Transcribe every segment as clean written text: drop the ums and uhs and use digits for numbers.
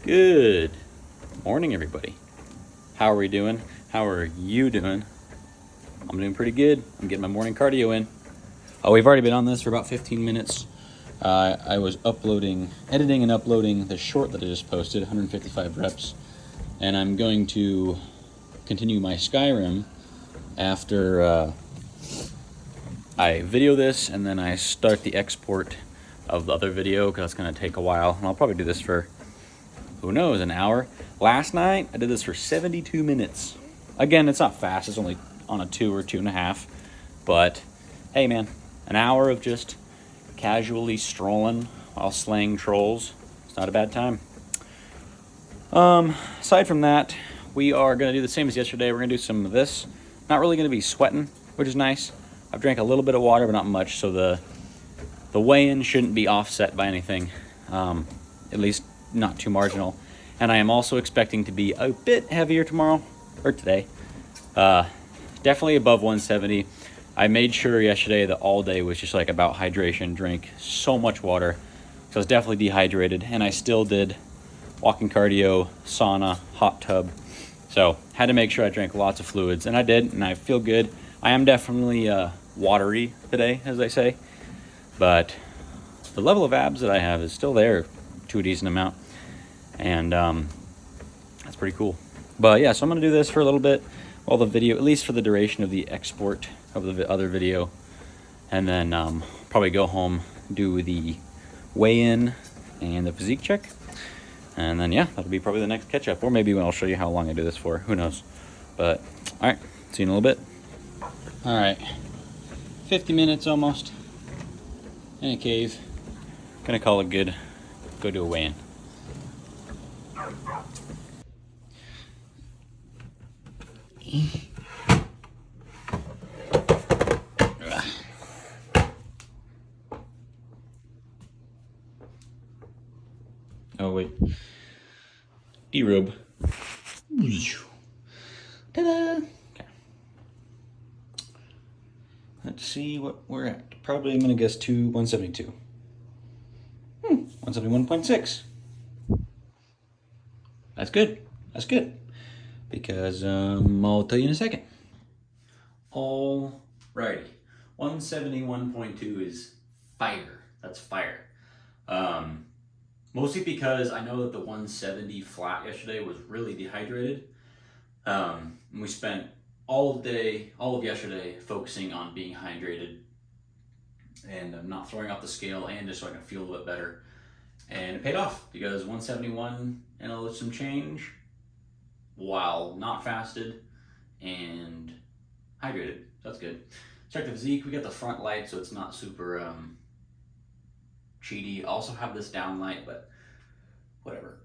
Good morning, everybody. How are we doing? How are you doing? I'm doing pretty good. I'm getting my morning cardio in. We've already been on this for about 15 minutes. I was editing and uploading the short that I just posted, 155 reps, and I'm going to continue my Skyrim after I video this and then I start the export of the other video because it's going to take a while, and I'll probably do this for who knows, an hour. Last night, I did this for 72 minutes. Again, it's not fast. It's only on a 2 or 2.5. But, hey, man, an hour of just casually strolling while slaying trolls. It's not a bad time. Aside from that, we are going to do the same as yesterday. We're going to do some of this. Not really going to be sweating, which is nice. I've drank a little bit of water, but not much, so the weigh-in shouldn't be offset by anything. At least not too marginal. And I am also expecting to be a bit heavier tomorrow, or today. Definitely above 170. I made sure yesterday that all day was just like about hydration, drank so much water. So I was definitely dehydrated, and I still did walking cardio, sauna, hot tub. So had to make sure I drank lots of fluids, and I did, and I feel good. I am definitely watery today, as I say, but the level of abs that I have is still there to a decent amount, and that's pretty cool. But yeah, so I'm gonna do this for a little bit while the video, at least for the duration of the export of the other video, and then probably go home, do the weigh-in and the physique check, and then yeah, that'll be probably the next catch up, or maybe I'll show you how long I do this for, who knows. But all right, see you in a little bit. All right, 50 minutes almost in a cave. Gonna call it good. Go do a weigh-in. Oh wait, derobe. Ta-da! Okay. Let's see what we're at. Probably I'm gonna guess 172. 171.6. That's good. That's good. Because I'll tell you in a second. Alrighty. 171.2 is fire. That's fire. Mostly because I know that the 170 flat yesterday was really dehydrated. And we spent all of yesterday focusing on being hydrated and not throwing off the scale, and just so I can feel a little bit better. And it paid off because 171 and some change while not fasted and hydrated. So that's good. Check the physique. We got the front light, so it's not super cheaty. I also have this down light, but whatever.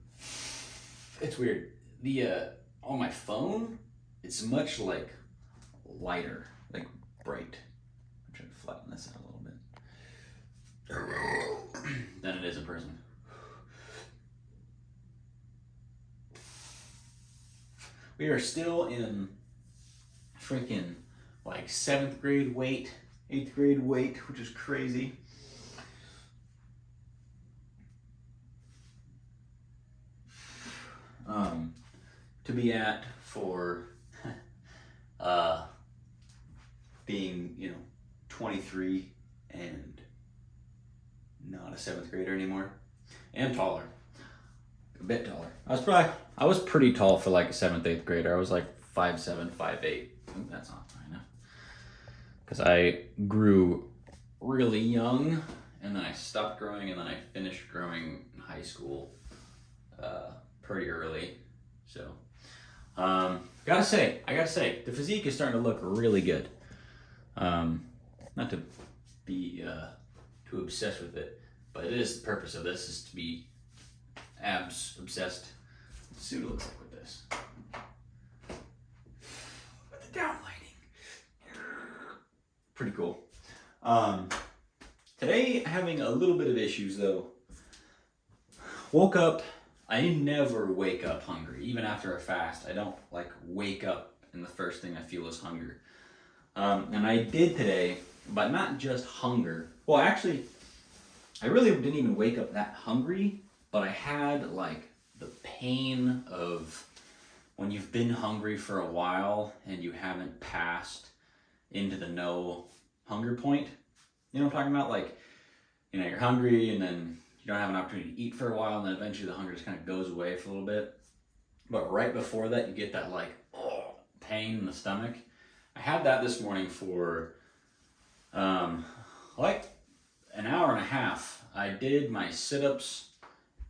It's weird. The on my phone, it's much like lighter, like bright. I'm trying to flatten this out a little bit than it is in person. We are still in freaking like 7th grade weight, 8th grade weight, which is crazy. To be at for being, 23 and not a 7th grader anymore, and taller. A bit taller. I was pretty tall for like a 7th, 8th grader. I was like 5'7", 5'8". That's not high enough. Because I grew really young, and then I stopped growing, and then I finished growing in high school pretty early. So, I gotta say, the physique is starting to look really good. Not to be too obsessed with it, but it is the purpose of this is to be abs obsessed. Let's see what it looks like with this. With the downlighting. Pretty cool. Today having a little bit of issues though. Woke up. I never wake up hungry. Even after a fast, I don't like wake up and the first thing I feel is hunger. And I did today, but not just hunger. Well, actually, I really didn't even wake up that hungry, but I had like the pain of when you've been hungry for a while and you haven't passed into the no hunger point. You know what I'm talking about? Like, you know, you're hungry and then you don't have an opportunity to eat for a while, and then eventually the hunger just kind of goes away for a little bit. But right before that, you get that like pain in the stomach. I had that this morning for like an hour and a half. I did my sit-ups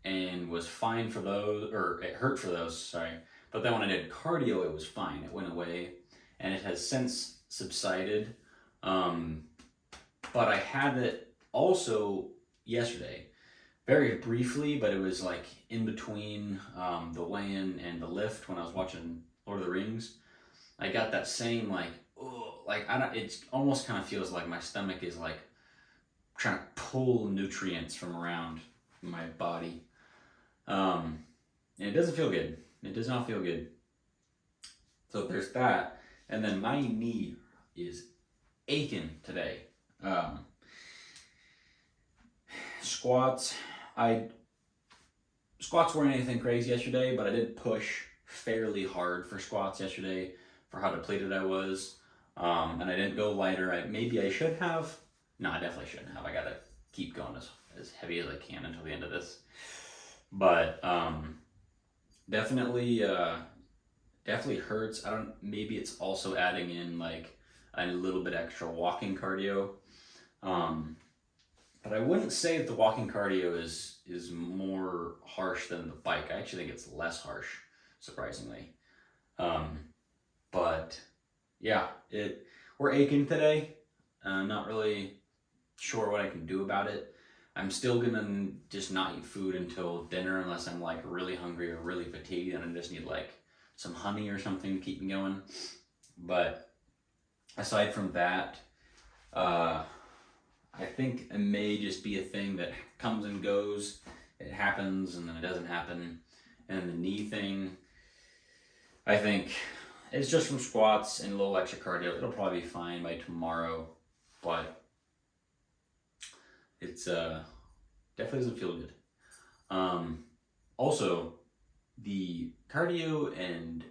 and was fine for those, or it hurt for those, sorry. But then when I did cardio, it was fine. It went away, and it has since subsided. But I had it also yesterday, very briefly, but it was like in between the weigh-in and the lift when I was watching Lord of the Rings. I got that same like, oh, like I don't. It almost kind of feels like my stomach is like trying to pull nutrients from around my body, and it doesn't feel good. It does not feel good. So there's that, and then my knee is aching today. Squats. Squats weren't anything crazy yesterday, but I did push fairly hard for squats yesterday for how depleted I was. And I didn't go lighter. Maybe I should have. No, I definitely shouldn't have. I gotta keep going as heavy as I can until the end of this. But definitely hurts. Maybe it's also adding in like a little bit extra walking cardio. But I wouldn't say that the walking cardio is more harsh than the bike. I actually think it's less harsh, surprisingly. But yeah, we're aching today. Not really sure what I can do about it. I'm still gonna just not eat food until dinner unless I'm like really hungry or really fatigued and I just need like some honey or something to keep me going. But aside from that, I think it may just be a thing that comes and goes. It happens and then it doesn't happen. And the knee thing, I think it's just from squats and a little extra cardio. It'll probably be fine by tomorrow, but it's definitely doesn't feel good. Also, the cardio and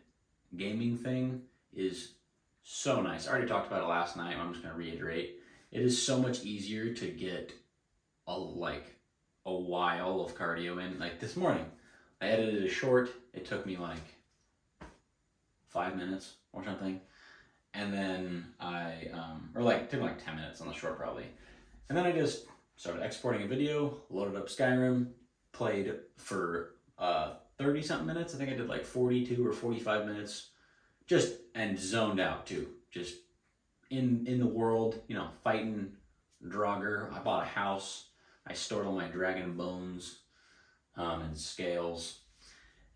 gaming thing is so nice. I already talked about it last night. I'm just going to reiterate. It is so much easier to get a while of cardio in. Like this morning, I edited a short. It took me like 5 minutes or something. And then it took me like 10 minutes on the short probably. And then I just started exporting a video, loaded up Skyrim, played for 30 something minutes. I think I did like 42 or 45 minutes and zoned out too. Just in the world, you know, fighting Draugr. I bought a house. I stored all my dragon bones and scales.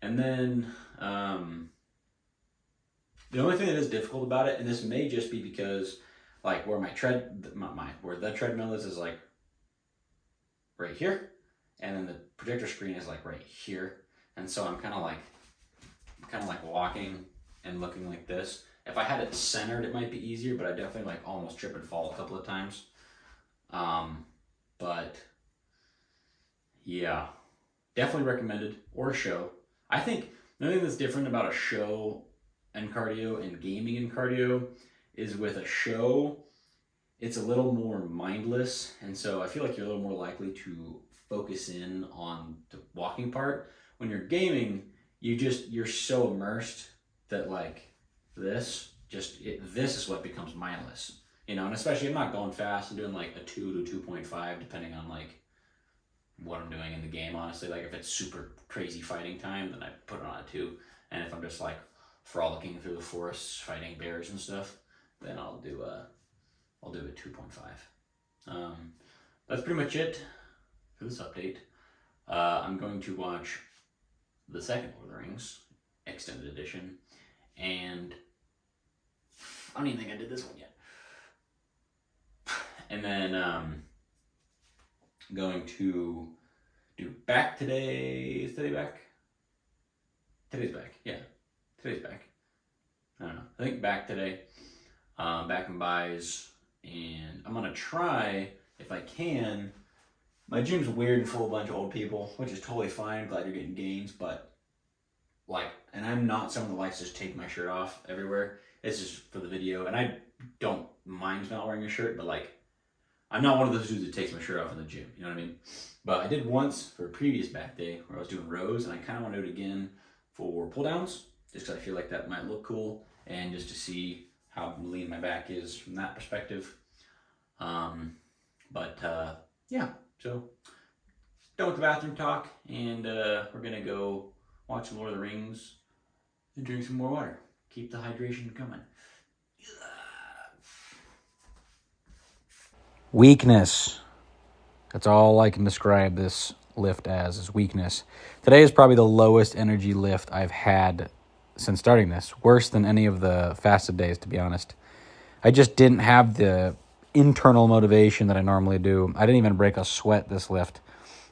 And then the only thing that is difficult about it, and this may just be because like where where the treadmill is like right here, and then the projector screen is like right here. And so I'm kind of like walking and looking like this. If I had it centered, it might be easier, but I definitely like almost trip and fall a couple of times. But yeah, definitely recommended, or a show. I think the only thing that's different about a show and cardio and gaming and cardio is with a show, it's a little more mindless. And so I feel like you're a little more likely to focus in on the walking part. When you're gaming, you're so immersed that like this is what becomes mindless, you know. And especially I'm not going fast. I'm doing like a 2 to 2.5 depending on like what I'm doing in the game, honestly. Like if it's super crazy fighting time, then I put it on a 2. And if I'm just like frolicking through the forests fighting bears and stuff, then I'll do a 2.5. That's pretty much it for this update. I'm going to watch the second Lord of the Rings extended edition, and I don't even think I did this one yet. And then going to do back today. Is today back? Today's back. Yeah, today's back. I don't know. I think back today. Back in buys, and I'm gonna try if I can. My gym's weird and full of a bunch of old people, which is totally fine. I'm glad you're getting gains, but like, and I'm not someone that likes to just take my shirt off everywhere. It's just for the video, and I don't mind not wearing a shirt, but like, I'm not one of those dudes that takes my shirt off in the gym, you know what I mean? But I did once for a previous back day where I was doing rows, and I kind of want to do it again for pull downs, just because I feel like that might look cool, and just to see how lean my back is from that perspective. Yeah, so done with the bathroom talk, and we're gonna go watch Lord of the Rings and drink some more water. Keep the hydration coming. Weakness. That's all I can describe this lift as, is weakness. Today is probably the lowest energy lift I've had since starting this. Worse than any of the fasted days, to be honest. I just didn't have the internal motivation that I normally do. I didn't even break a sweat this lift,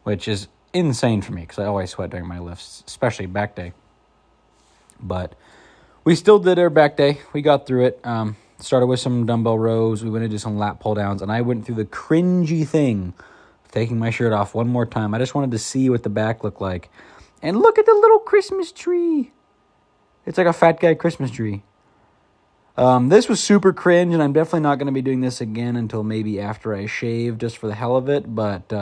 which is insane for me because I always sweat during my lifts, especially back day. But we still did our back day. We got through it. Started with some dumbbell rows. We went into some lat pull downs, and I went through the cringy thing of taking my shirt off one more time. I just wanted to see what the back looked like. And look at the little Christmas tree. It's like a fat guy Christmas tree. This was super cringe, and I'm definitely not going to be doing this again until maybe after I shave, just for the hell of it. But,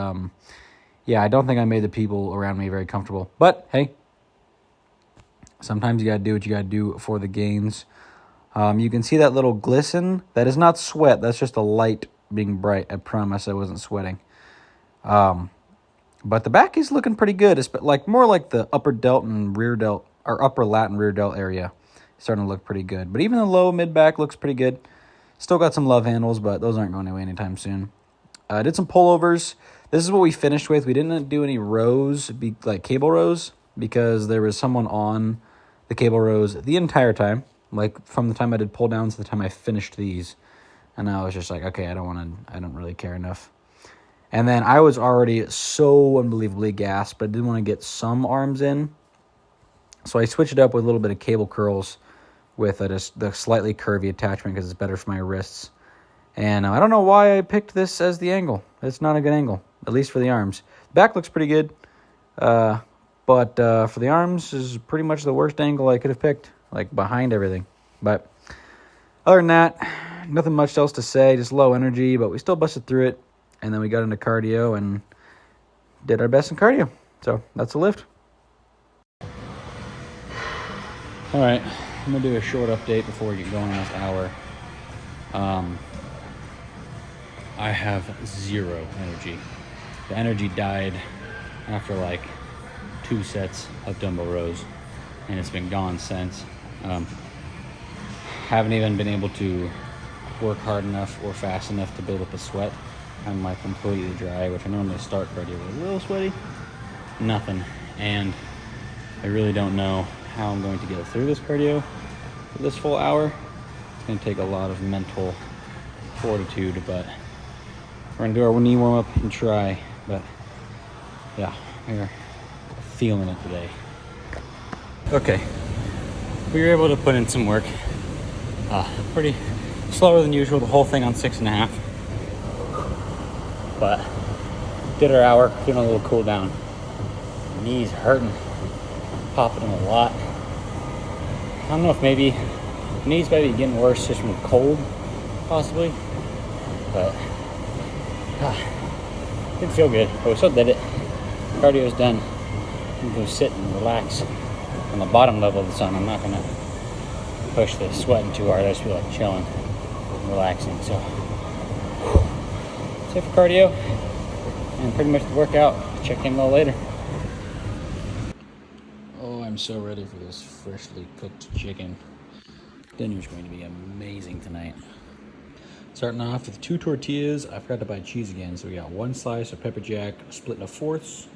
yeah, I don't think I made the people around me very comfortable. But, hey, sometimes you got to do what you got to do for the gains. You can see that little glisten. That is not sweat. That's just a light being bright. I promise I wasn't sweating. But the back is looking pretty good. It's like more like the upper delt and rear delt, or upper lat and rear delt area. Starting to look pretty good. But even the low mid back looks pretty good. Still got some love handles, but those aren't going away anytime soon. Did some pullovers. This is what we finished with. We didn't do any rows, like cable rows, because there was someone on the cable rows the entire time. Like from the time I did pull downs to the time I finished these. And I was just like, okay, I don't really care enough. And then I was already so unbelievably gassed, but I did want to get some arms in. So I switched it up with a little bit of cable curls with the slightly curvy attachment because it's better for my wrists. And I don't know why I picked this as the angle. It's not a good angle, at least for the arms. The back looks pretty good, but for the arms is pretty much the worst angle I could have picked, like behind everything. But other than that, nothing much else to say, just low energy, but we still busted through it. And then we got into cardio and did our best in cardio. So that's a lift. All right, I'm going to do a short update before we get going on this hour. I have zero energy. The energy died after like 2 sets of dumbbell rows, and it's been gone since. Haven't even been able to work hard enough or fast enough to build up a sweat. I'm like completely dry, which I normally start cardio with a little sweaty. Nothing. And I really don't know how I'm going to get through this cardio for this full hour. It's going to take a lot of mental fortitude, but we're going to do our knee warm up and try. But yeah, we're feeling it today. Okay, we were able to put in some work. Pretty slower than usual, the whole thing on 6.5. But did our hour, doing a little cool down. Knees hurting, popping them a lot. I don't know if maybe knees might be getting worse just from the cold, possibly. But didn't feel good. But we still did it. Cardio's done. I'm gonna go sit and relax on the bottom level of the sun. I'm not gonna push the sweating too hard. I just feel like chilling and relaxing. So that's it for cardio and pretty much the workout. Check in a little later. Oh, I'm so ready for this freshly cooked chicken. Dinner's going to be amazing tonight. Starting off with 2 tortillas. I forgot to buy cheese again, so we got 1 slice of pepper jack, split into 4ths,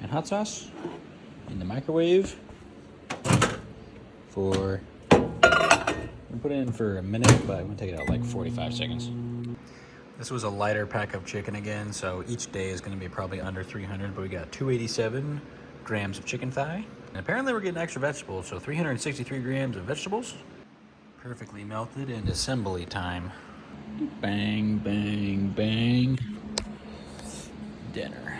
and hot sauce in the microwave for, I'm put it in for a minute, but I'm gonna take it out like 45 seconds. This was a lighter pack of chicken again, so each day is gonna be probably under 300, but we got 287 grams of chicken thigh. And apparently we're getting extra vegetables, so 363 grams of vegetables. Perfectly melted, and assembly time. Bang, bang, bang. Dinner.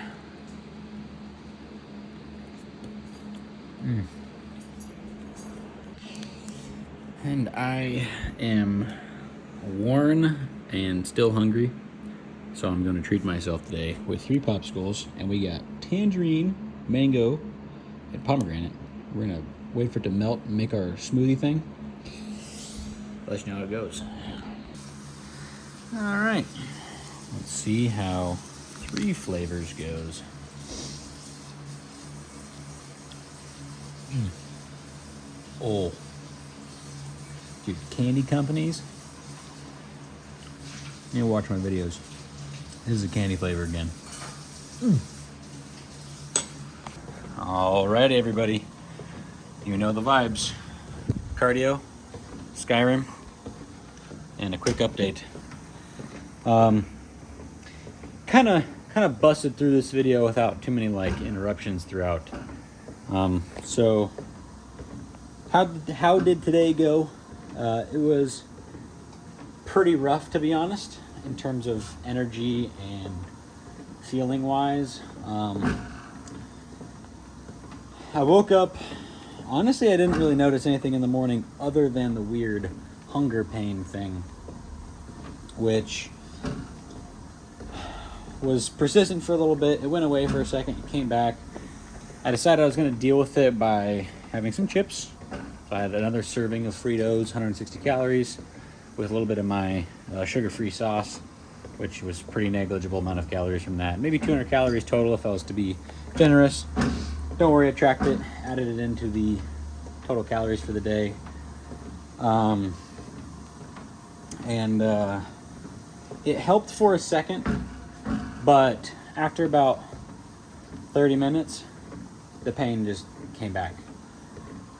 And I am worn and still hungry, so I'm going to treat myself today with 3 popsicles, and we got tangerine, mango, and pomegranate. We're going to wait for it to melt and make our smoothie thing. Let you know how it goes. All right, let's see how 3 flavors goes. Oh, dude, candy companies. You watch my videos. This is a candy flavor again. All right, everybody. You know the vibes. Cardio, Skyrim, and a quick update. Kind of busted through this video without too many interruptions throughout. So how did today go? It was pretty rough, to be honest, in terms of energy and feeling wise. I woke up, honestly, I didn't really notice anything in the morning other than the weird hunger pain thing, which was persistent for a little bit. It went away for a second, it came back. I decided I was going to deal with it by having some chips. So I had another serving of Fritos, 160 calories, with a little bit of my sugar-free sauce, which was pretty negligible amount of calories from that. Maybe 200 calories total if I was to be generous. Don't worry, I tracked it, added it into the total calories for the day. It helped for a second, but after about 30 minutes, the pain just came back.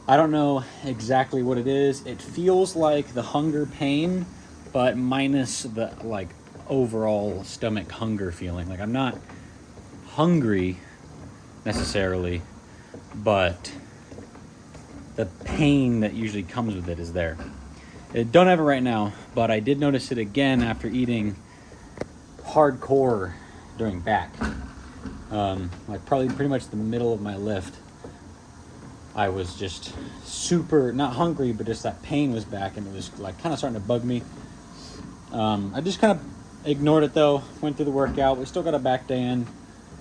I don't know exactly what it is. It feels like the hunger pain, but minus the overall stomach hunger feeling. Like I'm not hungry necessarily, but the pain that usually comes with it is there. I don't have it right now, but I did notice it again after eating hardcore during back. Probably pretty much the middle of my lift. I was just super, not hungry, but just that pain was back, and it was kind of starting to bug me. I just kind of ignored it though, went through the workout. We still got a back day in.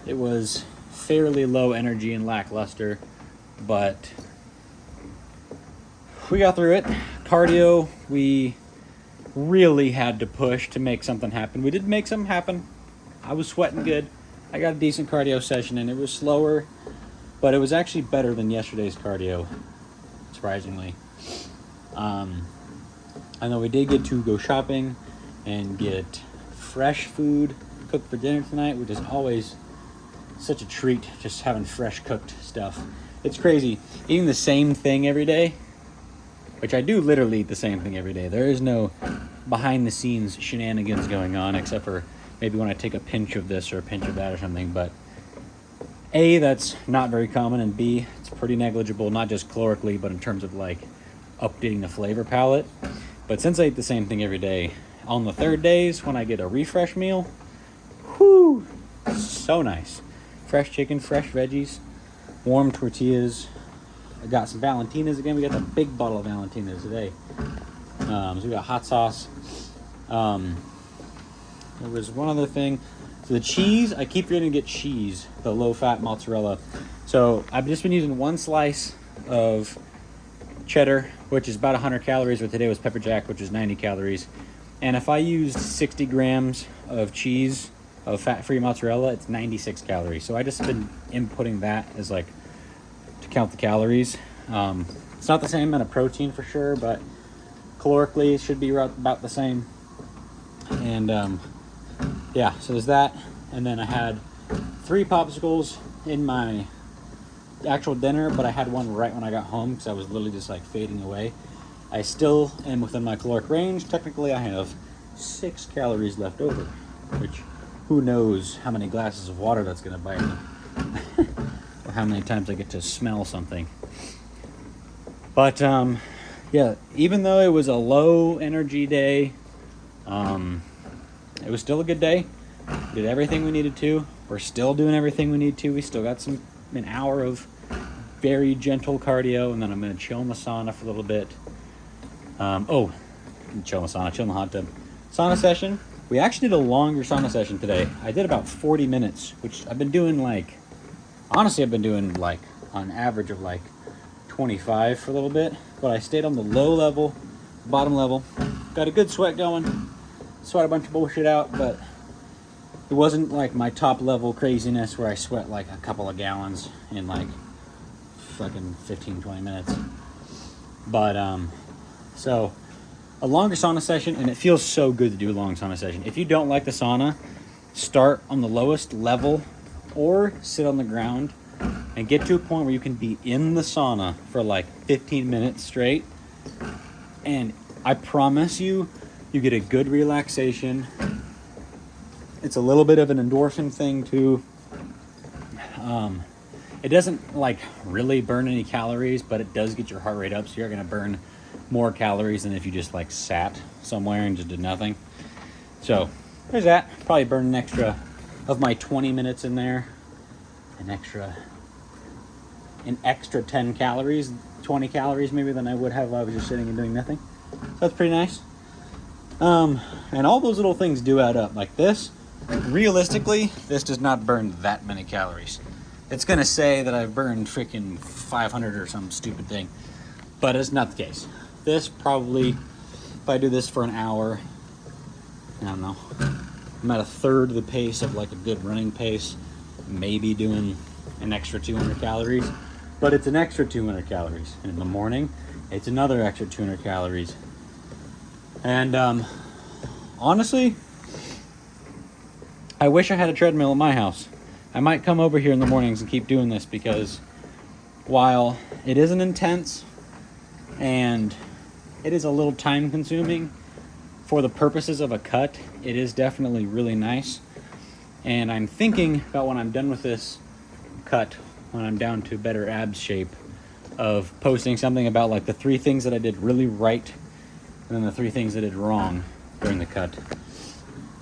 It was fairly low energy and lackluster, but we got through it. Cardio, we really had to push to make something happen. We did make something happen. I was sweating good. I got a decent cardio session, and it was slower, but it was actually better than yesterday's cardio, surprisingly. I know we did get to go shopping and get fresh food cooked for dinner tonight, which is always such a treat, just having fresh cooked stuff. It's crazy. Eating the same thing every day, which I do literally eat the same thing every day. There is no behind the scenes shenanigans going on, except for maybe when I take a pinch of this or a pinch of that or something. But A, that's not very common, and B, it's pretty negligible, not just calorically, but in terms of updating the flavor palette. But since I eat the same thing every day, on the third days when I get a refresh meal, whoo, so nice. Fresh chicken, fresh veggies, warm tortillas. I got some Valentinas again. We got the big bottle of Valentinas today. So we got hot sauce. There was one other thing. So the cheese, I keep forgetting to get cheese, the low-fat mozzarella. So I've just been using 1 slice of cheddar, which is about 100 calories, but today was pepper jack, which is 90 calories. And if I used 60 grams of cheese, of fat-free mozzarella, it's 96 calories. So I just been inputting that as to count the calories. It's not the same amount of protein for sure, but calorically it should be about the same. And yeah, so there's that. And then I had 3 popsicles in my actual dinner, but I had one right when I got home because I was literally just fading away. I still am within my caloric range. Technically, I have 6 calories left over, which who knows how many glasses of water that's going to buy me. Or how many times I get to smell something. But yeah, even though it was a low energy day, it was still a good day. Did everything we needed to. We're still doing everything we need to. We still got an hour of very gentle cardio, and then I'm going to chill in the sauna for a little bit. Oh, chill in the sauna, chill in the hot tub. Sauna session. We actually did a longer sauna session today. I did about 40 minutes, which I've been doing like, honestly, I've been doing like on average of like 25 for a little bit. But I stayed on the low level, bottom level. Got a good sweat going. Sweat a bunch of bullshit out, but it wasn't like my top level craziness where I sweat like a couple of gallons in like fucking 15, 20 minutes. But, so a longer sauna session, and it feels so good to do a long sauna session. If you don't like the sauna, start on the lowest level or sit on the ground and get to a point where you can be in the sauna for like 15 minutes straight. And I promise you, you get a good relaxation. It's a little bit of an endorphin thing too. It doesn't like really burn any calories, but it does get your heart rate up, so you're gonna burn more calories than if you just like sat somewhere and just did nothing. So there's that. Probably burn an extra of my 20 minutes in there, an extra 10 calories, 20 calories maybe than I would have if I was just sitting and doing nothing. So that's pretty nice. And all those little things do add up. Like this, realistically, this does not burn that many calories. It's gonna say that I've burned freaking 500 or some stupid thing, but it's not the case. This probably, if I do this for an hour, I don't know, I'm at a third the pace of like a good running pace, maybe doing an extra 200 calories, but it's an extra 200 calories. And in the morning, it's another extra 200 calories. And honestly, I wish I had a treadmill at my house. I might come over here in the mornings and keep doing this, because while it isn't intense and it is a little time consuming for the purposes of a cut, it is definitely really nice. And I'm thinking about when I'm done with this cut, when I'm down to better abs shape, of posting something about like the 3 things that I did really right and then the 3 things I did wrong during the cut,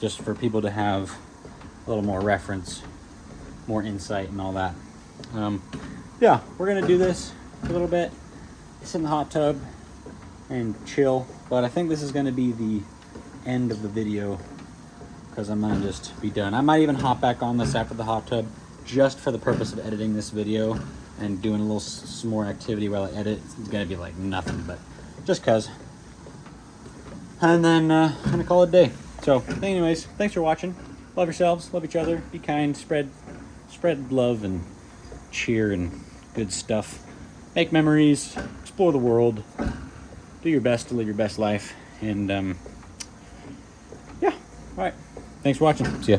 just for people to have a little more reference, more insight and all that. Yeah, we're gonna do this a little bit, sit in the hot tub and chill, but I think this is gonna be the end of the video because I'm gonna just be done. I might even hop back on this after the hot tub just for the purpose of editing this video and doing a little some more activity while I edit. It's gonna be like nothing, but just cause. And then I'm gonna call it a day. So anyways, thanks for watching. Love yourselves, love each other, be kind, spread love and cheer and good stuff. Make memories, explore the world, do your best to live your best life. And yeah, all right. Thanks for watching. See ya.